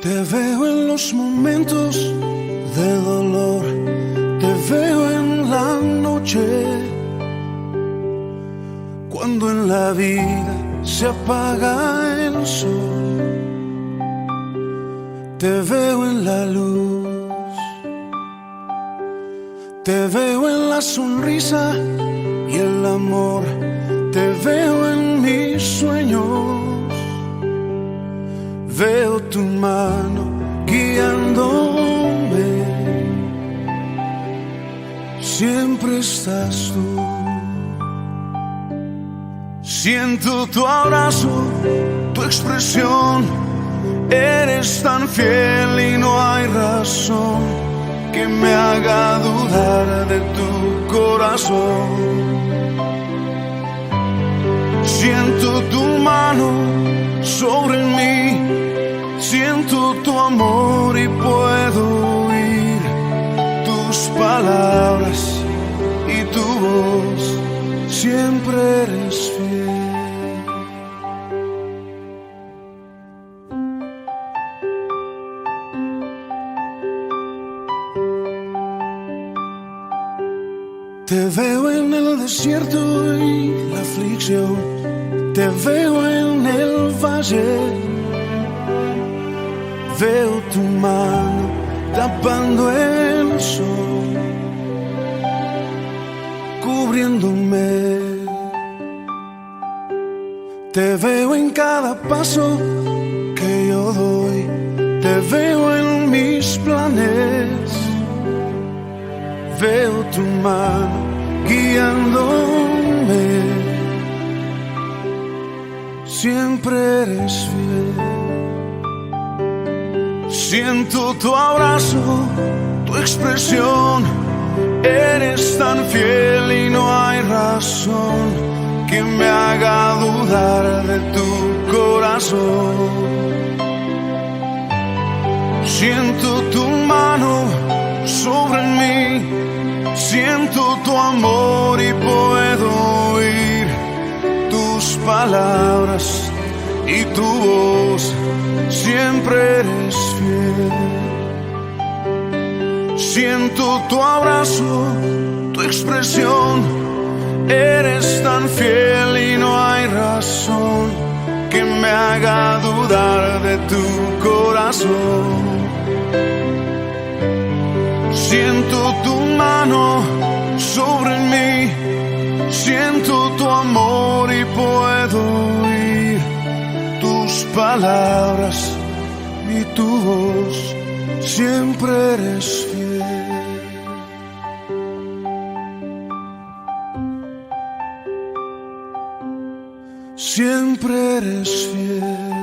Te veo en los momentos de dolor, te veo en la noche, cuando en la vida se apaga el sol. Te veo en la luz, te veo en la sonrisa y el amor, te veo en mis sueños. Veo tu mano guiándome, siempre estás tú. Siento tu abrazo, tu expresión, eres tan fiel y no hay razón que me haga dudar de tu corazón. Siento tu mano sobre mí, siento tu amor y puedo oír tus palabras y tu voz, siempre eres fiel. Te veo en el desierto y la aflicción, te veo en el valle. Veo tu mano tapando el sol, cubriéndome. Te veo en cada paso que yo doy, te veo en mis planes. Veo tu mano guiándome, siempre eres fiel. Siento tu abrazo, tu expresión, eres tan fiel y no hay razón que me haga dudar de tu corazón. Siento tu mano sobre mí, siento tu amor y puedo oír tus palabras y tu voz, siempre eres fiel. Siento tu abrazo, tu expresión, eres tan fiel y no hay razón que me haga dudar de tu corazón. Siento tu mano sobre mí, siento tu amor y puedo oír tus palabras y tu voz, siempre eres fiel. Siempre eres fiel.